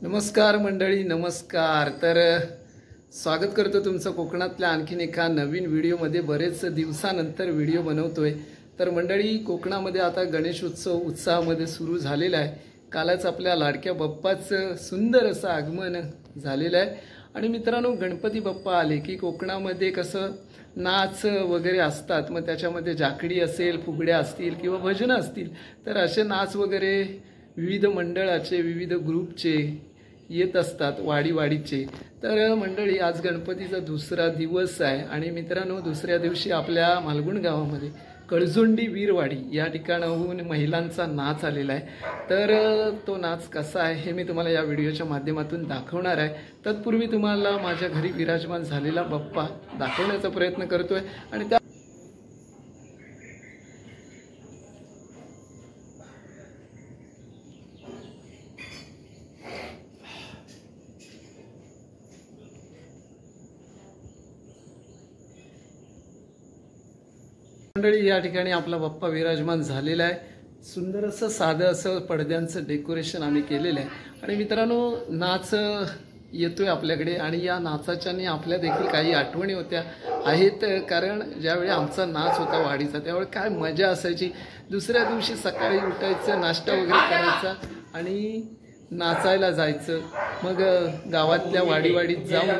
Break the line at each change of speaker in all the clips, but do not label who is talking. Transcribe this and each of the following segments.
नमस्कार मंडळी, नमस्कार. तर स्वागत करतो तुमचं कोकणातल्या आणखीन एका नवीन व्हिडिओमध्ये. बरेच दिवसानंतर व्हिडिओ बनवतोय. तर मंडळी, कोकणामध्ये आता गणेश उत्सव उत्साहामध्ये सुरू झालेला आहे. कालच आपल्या लाडक्या बाप्पाचं सुंदर असं आगमन झालेलं आहे. आणि मित्रांनो, गणपती बाप्पा आले की कोकणामध्ये कसं नाच वगैरे असतात. मग त्याच्यामध्ये जाकडी असेल, फुगड्या असतील किंवा भजनं असतील, तर असे नाच वगैरे विविध मंडळाचे, विविध ग्रुपचे येत असतात, वाडीचे. तर मंडळी, आज गणपतीचा दुसरा दिवस आहे. आणि मित्रांनो, दुसऱ्या दिवशी आपल्या मालगुण गावामध्ये कळझुंडी वीरवाडी या ठिकाणाहून महिलांचा नाच आलेला आहे. तर तो नाच कसा आहे हे मी तुम्हाला या व्हिडिओच्या माध्यमातून दाखवणार आहे. तत्पूर्वी तुम्हाला माझ्या घरी विराजमान झालेला बाप्पा दाखवण्याचा प्रयत्न करतोय. आणि त्या मंडळी, या ठिकाणी आपला बाप्पा विराजमान झालेला आहे. सुंदर असं साधं असं पडद्यांचं डेकोरेशन आम्ही केलेलं आहे. आणि मित्रांनो, नाच येतोय आपल्याकडे. आणि या नाचाच्याने आपल्या देखील काही आठवणी होत्या आहेत. कारण ज्यावेळी आमचा नाच होता वाडीचा, त्यावेळी काय मजा असायची. दुसऱ्या दिवशी सकाळी उठायचं, नाश्ता वगैरे करायचा आणि नाचायला जायचं. मग गावातल्या वाडीत जाऊन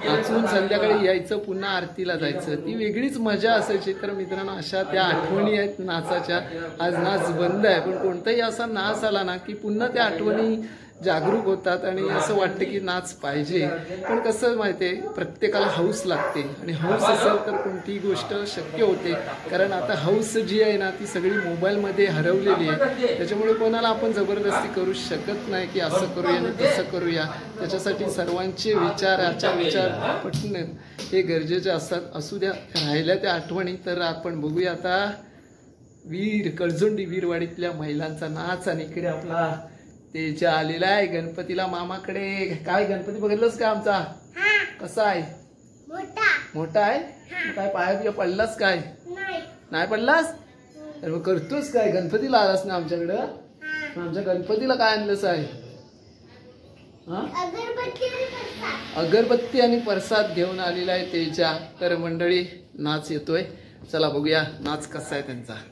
नाचून संध्याकाळी यायचं, पुन्हा आरतीला जायचं. ती वेगळीच मजा असायची. तर मित्रांनो, अशा त्या आठवणी आहेत नाचाच्या. आज नाच बंद आहे, पण कोणताही असा नाच आला ना की पुन्हा त्या आठवणी जागरूक होतात आणि असं वाटतं की नाच पाहिजे. पण कसं माहिती आहे, प्रत्येकाला हौस लागते. आणि हौस असेल तर कोणतीही गोष्ट शक्य होते. कारण आता हौस जी आहे ना, ती सगळी मोबाईलमध्ये हरवलेली आहे. त्याच्यामुळे कोणाला आपण जबरदस्ती करू शकत नाही की असं करूया आणि तसं करूया. त्याच्यासाठी सर्वांचे विचार पटणं हे गरजेचे असतात. असू द्या, राहिल्या त्या आठवणी. तर आपण बघूया आता कळझुंडी वीरवाडीतल्या महिलांचा नाच. आणि इकडे आपला तेजा आलेला आहे गणपतीला मामाकडे. काय गणपती बघितलंस का आमचा? कसा आहे? मोठा आहे. काय पाया पडलास? काय नाही पडलास? तर मग करतोस काय? गणपतीला आलास ना आमच्याकडं. आमच्या गणपतीला काय आणलंस आहे? अगरबत्ती आणि प्रसाद घेऊन आलेला आहे तेजा. तर मंडळी, नाच येतोय. चला बघूया नाच कसा आहे त्यांचा.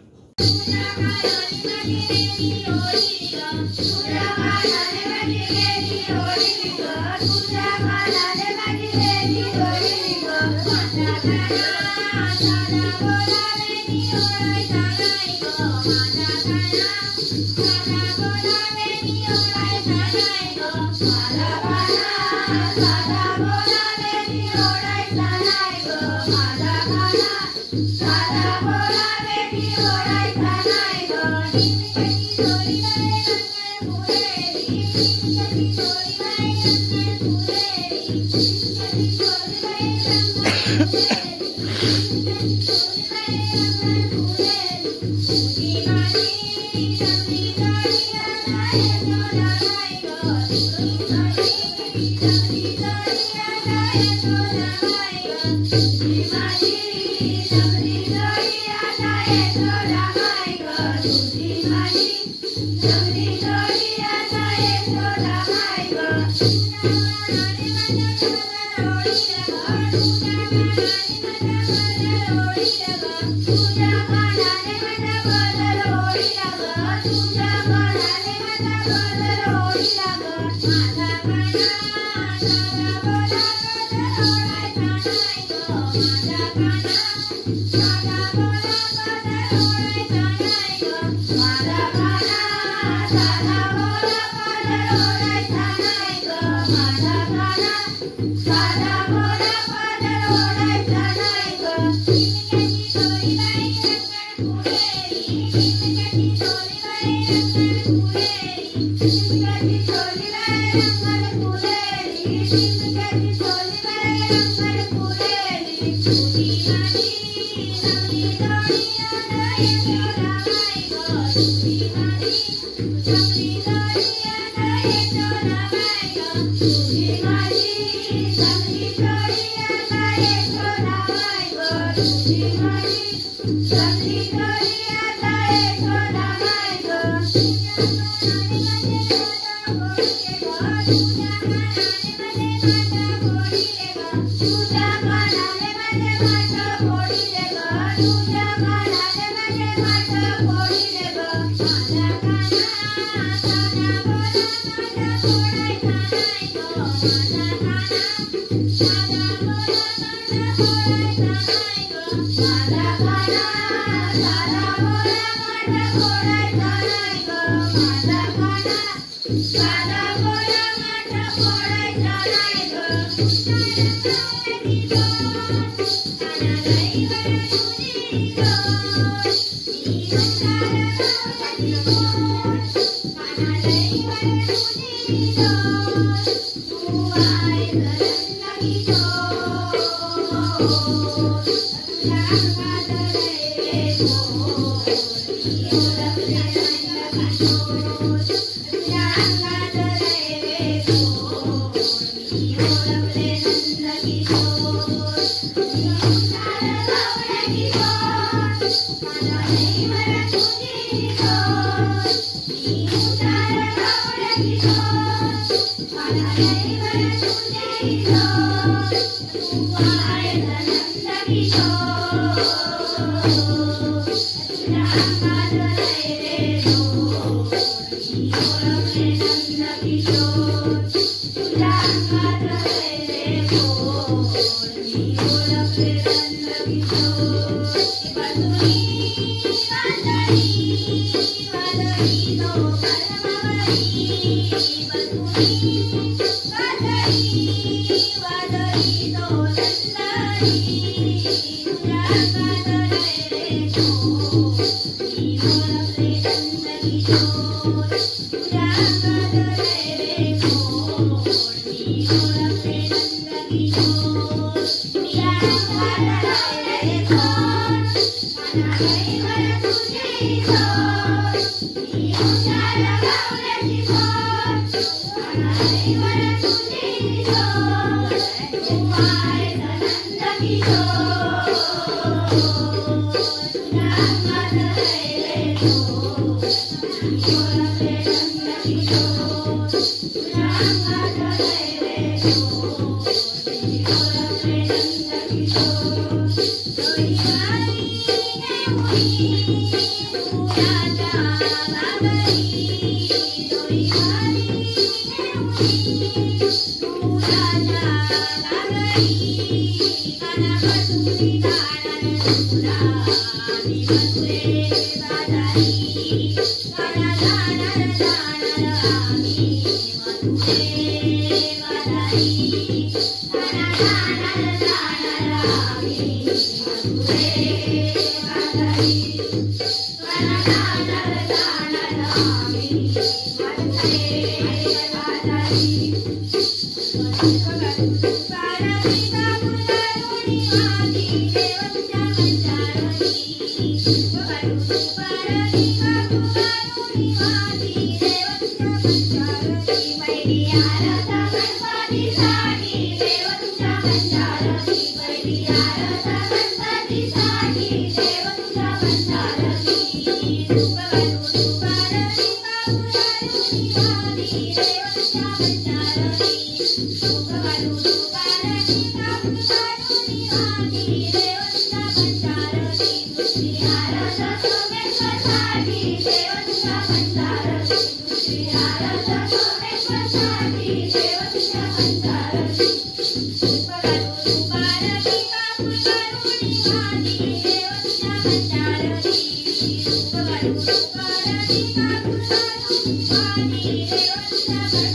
Thank you.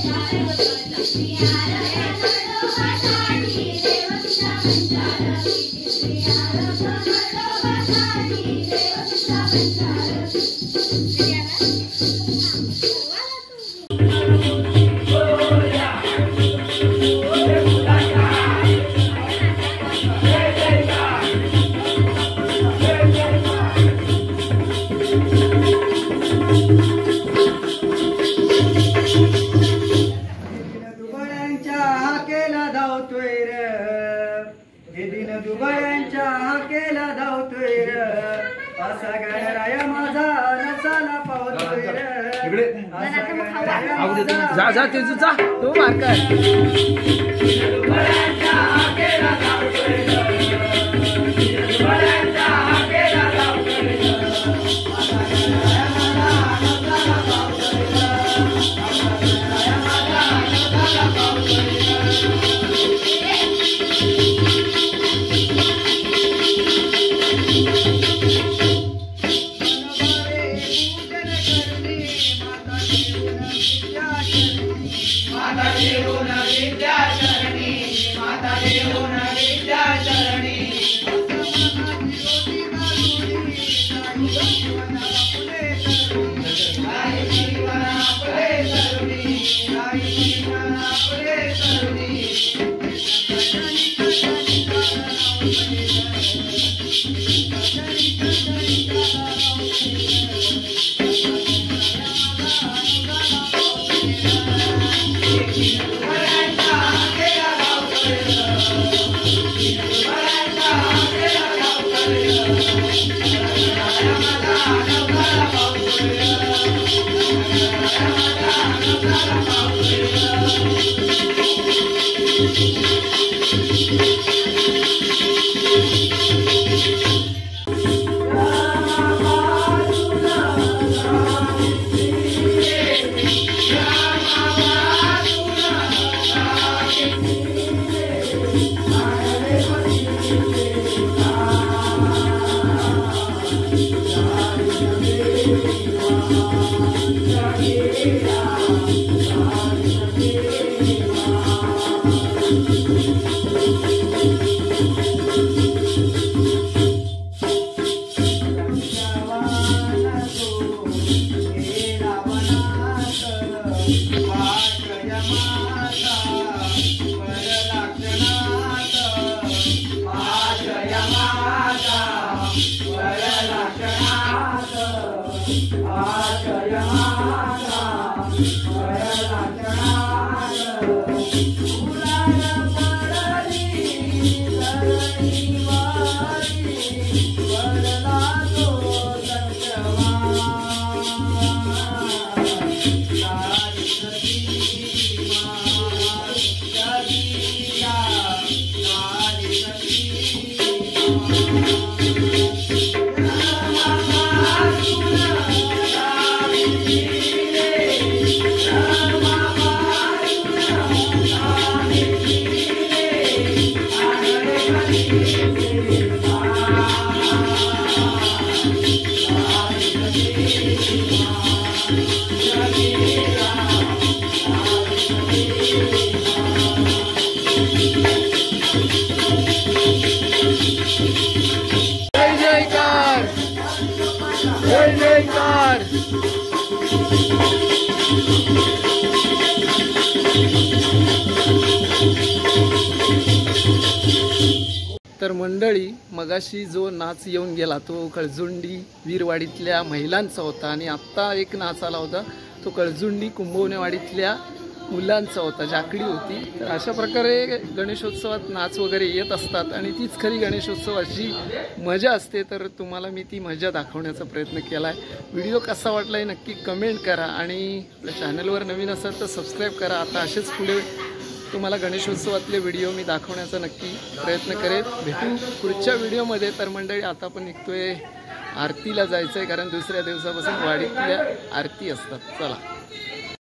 दुबळ्यांच्या हाकेला धावतोय र असा गणराय माझा नसाला पावतोय र असा गणराय माझा
जा जा तेजू जा तो मार काय
दुबळ्यांच्या हाकेला धावतोय र दुबळ्यांच्या हाकेला धावतोय र असा गणराय माझा नसाला पावतोय र असा गणराय माझा नसाला पावतोय र
तर मंडळी मगाशी जो नाच येऊन गेला तो कळजुंडी वीरवाडीतल्या महिलांचा होता आणि आत्ता एक नाच आला होता तो कळजुंडी कुंभवणेवाडीतल्या मुलांचा होता, जाकडी होती. तर अशा प्रकारे गणेशोत्सवात नाच वगैरे येत असतात आणि तीच खरी गणेशोत्सवाची मजा असते. तर तुम्हाला मी ती मजा दाखवण्याचा प्रयत्न केला आहे. व्हिडिओ कसा वाटला आहे नक्की कमेंट करा आणि आपल्या चॅनलवर नवीन असाल तर सबस्क्राईब करा. आता असेच पुढे तुम्हाला गणेशोत्सवातले व्हिडिओ मी दाखवण्याचा नक्की प्रयत्न करेन. भेटू पुढच्या व्हिडिओमध्ये. तर मंडळी आता पण निघतोय, आरतीला जायचं आहे कारण दुसऱ्या दिवसापासून वाडीतल्या आरती असतात. चला.